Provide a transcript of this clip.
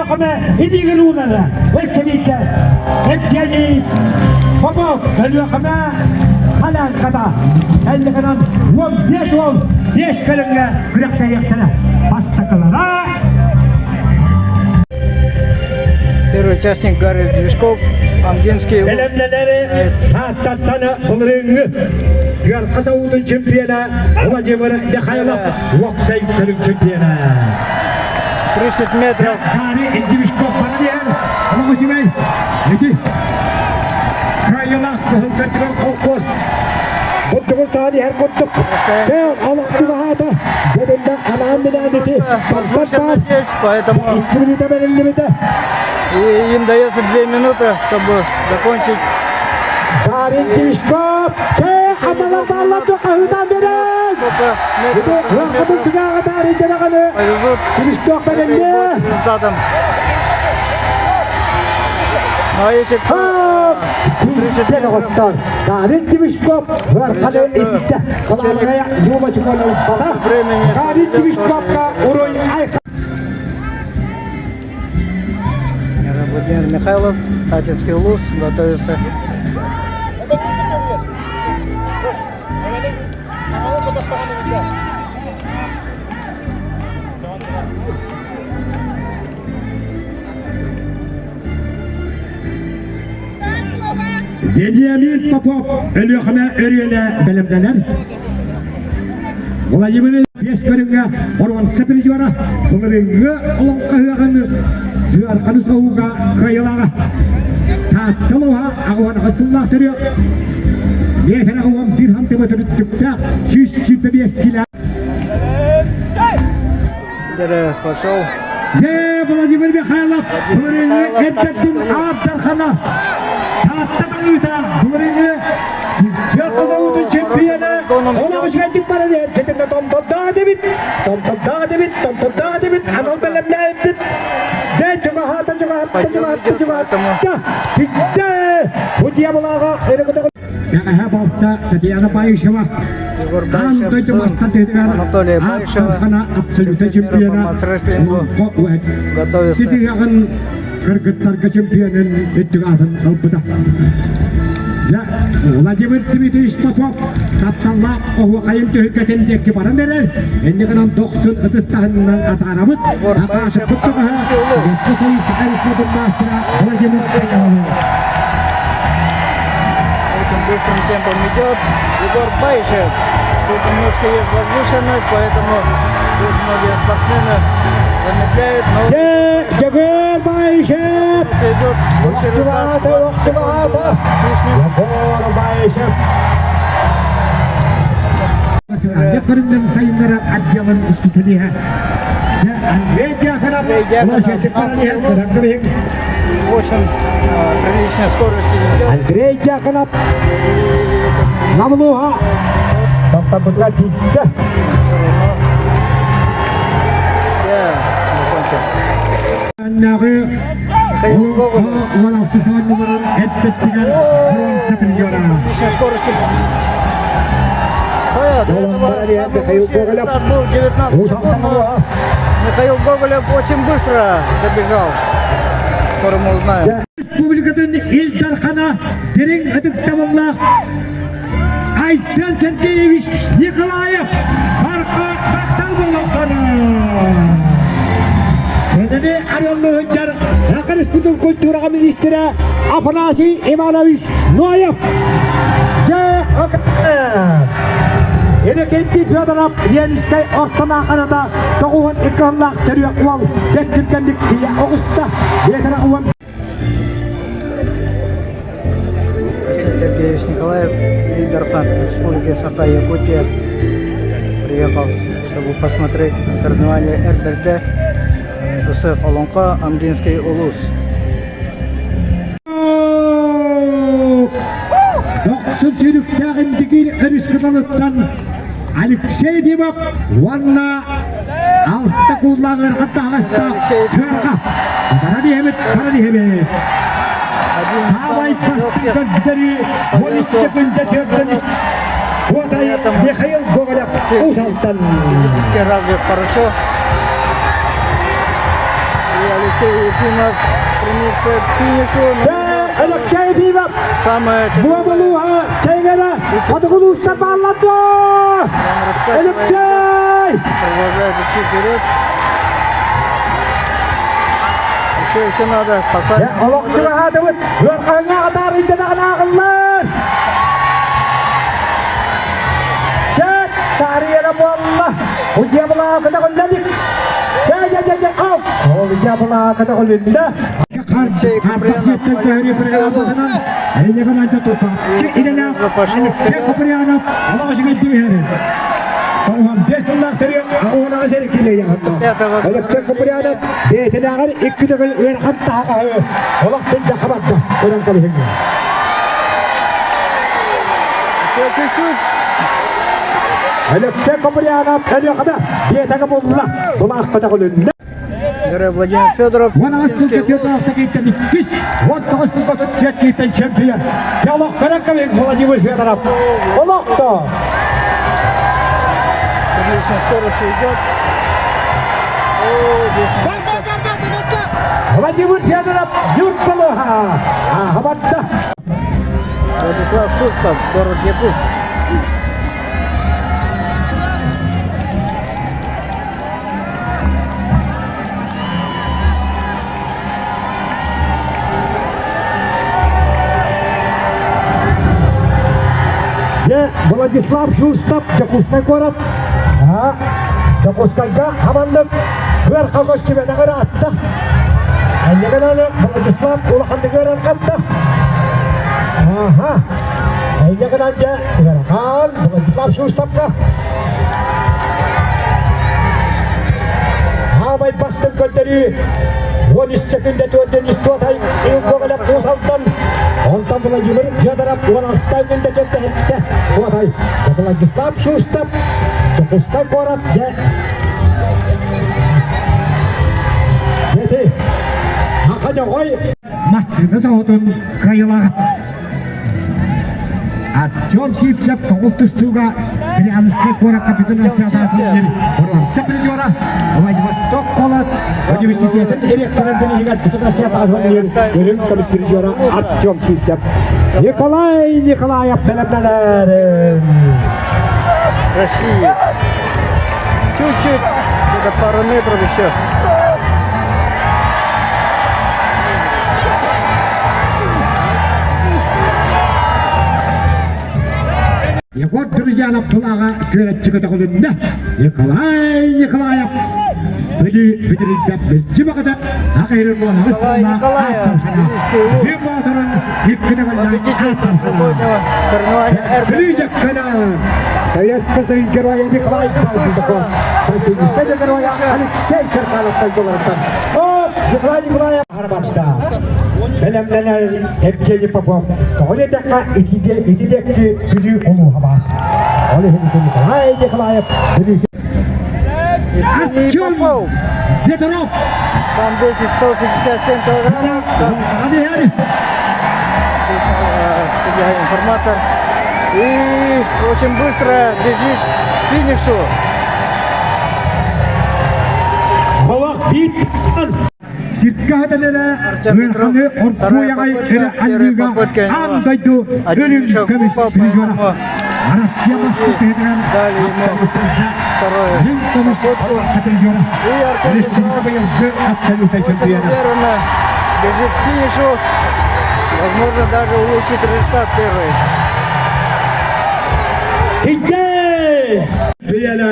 Калюхаме, иди Галунада, Вестовика, Евгений Попов, Калюхаме, Халан Ката, Эндеканан, без калынга, күрәктә яктыра, бастакалара. Первый участник Гарри Движков, Амгинский. Белемнеләре, Таттана, Умрыңы, Сигар Казаудын чемпионы, Владимир Михайлов, Вопсай Калын чемпионы. 30 метров. Гарри из Движков, Парадиан, Логосимей, иди. Крайыла, Кылгатырын колкос. Бұттығы сағыны әр құттық. Сәл, алықтығағады. Бұдында алам менәдеті. Бақпат бар. Поэтому 2 минута бәрілі біті. и им дается 2 минуты, чтобы закончить. Гарри Движков. Сәл, амалар барлапты қағыдан берін. Бұды уақыды сығағы Гарри дедағаны. Движков бәрілі. Результатом. Ну а если... 30 метров. Гарри Движков. Варқаны итті. Қаларғая Думачықаны ұтпада. Гарри Движковқа ұрой айқа. Владимир Михайлов, Татинский Улус, готовится. Вениамин Попов, Өліғіне өрелі білімденер. Владимир Бескөріңге орған сәпілі жуара, бұлырыңғы ұлыңға ғаны зүйарқаны соғуға қайылаға. Таттылуға ағуан ғысыллақ түрі. Метр ағуан бір хантымы түріттікті 105 кило. Пошел. Владимир Михайлов, бұлырыңғы әдбәттің Абдархана. Таттыдан ұйта, бұлырыңғы Сиятқазауды чемпионы, олағы шәйдік бары дер, кетімді том-томдағы дебіт, анау бәлемді әйіппіт. Жұғатты. Тікті, бұтия бұлаға өрігіді құл. Яға балықта Татьяна Байышева, Антойды Мастатыдығар, Абдархана абсолютті чемпионы, Кесігағын Кыргыттарға чемпионын өттігі атын қалпыда. Владимир Дмитриевич Попов, тапталла оғы қайын төхілкетендегі барын берер. Ендігінен 90 ұтыстағынан атарабыт. Ақашы құттығы, Вескі Союз Арисмодын мастера Владимир Михайлов. Очень быстрым темпом идет Егор Байышев. Тут немножко есть возвышенность, поэтому тут многие спортсмены замедляют. Егор Байышев! Вақтывады! Егор Байышев! Некорынның сайынлары отделын специалиға. Андрей Дьяконов, Лошадик Паралихан, Кыраккабек. Очень приличной скорости идет. Андрей Дьяконов, Намлуға. Топтан бұтға тиді. Аннағы Уалақты саған нұмырын әттеттігер бұрын сәпіл жора. Приличной скорости. Михаил Гоголев очень быстро добежал, скоро мы узнаем. Республикадан Илдархана Дерен Адыктамаллах Айсан Сергеевич Николаев Барқа Бақтал Боллақтаны. Өдіне Арионлы Хүнжар Ақы Республиканың культураға министері Афанасий Иванович Ноев. Ерекенті Федоров Ленинскай ортана қанада тоғуын иконлақ түрі ұвал бәттіргендік тия оғыста бетірі ұван. Алексей Сергеевич Николаев, Илдархан, Республики Саха-Якутия, приехал, чтобы посмотреть соревнования РБД, шоссе Холонка, Амгинский Улус. Доқсын сүйріктәғін дегейлі өріс қыталыттан Алексей Димов, Ванна, алтта куллағыр қытта ағаста сөрға. Парадихемет. Сабай пастықта гидері, 13 секундда тетденіз. Одай Михаил Гоголев, Усалтан. Физически развит хорошо. И Алексей Ефимов стремится к финишу. Це Олексій Ефімов. Самое Буамалуға чайгана қатығын ұстап алады. Олексей! Продолжает идти вперед. Еще надо спасать. Олықчыға қатығын өрқаңа қатар инденағын ағылар. Чәк тарихына болла. Ұйя бұла қатығын ләлік. Ұйя бұла қатығын ләлік. Қарпақ жеттен көйрі программасынан әйнеген анча тұтақ. Чекінен Алексей Куприянов Аллаға жігіт дейірі. Оған 5 жыллақ түрі оғынаға зерекелі яғында. Алексей Куприянов бетіне ағыр 2 түгіл өрқам тағы олақпен жақабадды. Көрен қалыхынды. Еще чуть-чуть. Алексей Куприянов әліғана бетігі болла. Бұлақ қатағыл үнді. Владимир Федоров. Вона слухает одного кейтен кис. Вот того слухает кейтен чемпион. Диалог караковик Владимир Федоров. Олохто. Конечно, скорость идет. О, здесь Владимир Федоров Юрпалуха. Хабатта. Владислав Шустов, город Якутск. Владислав Шустов, Якутской город. Якутскайга хамандык хөр қалғыштыбені қаратты. Әнеген аны Владислав ұлықанды көрінқатты. Әнеген анжа көрінқан Владислав Шустовқа. Амай бастың көлдері 13 секундет өтен істуатай ең көңіліп қосалдан. Онтан Владимир Федоров 16 күнде жетті әтті. Отай, Владислав Шустов, Якутской город, Дети, хақаня ғой. Масыны зауытын қайылаға. Артем Сипсев тоғыл түстуға Брянский город капитанасы ататын бұрынсы призера Владивосток колы университетін директорын білігер капитанасы ататын өрін комис призера Артем Сипсев. Николай Николаев білімділерін. Россия. Чуть-чуть, где-то пару метров еще. Егор Друзьянов тұлаға көрет жүгіті құлында. Николай Николаев бітірілдеп білді бақыды ақайрын болыңыз сынна аттархана. Бен батырын еккіні құлда аттархана. Білейдек кіні Советский Союз героя Николай Калбыздықы. Соседністегі героя Алексей Черкановтай доларыптан. Николай Николаев Харбатта. Білімділер Евгений Попов. Тоғын етекқа итидекті білі ұлу хаба. Олы Николай Николаев білі. Евгений Попов. Ветерок. Сам весит 167 килограммов. Информатор. И очень быстро бежит к финишу. Хавақ бит. Сиркадалера өрханы оркуягай әрі әлдіға аңдайды өрін көміс призера. Россия бастықты едіген абсолюттарда өрін көміс призера. Республика бұйылды абсолюттай чемпионы. Бежит к финишу. Возможно, даже улучшит результат первый. Кейте! Бейелі!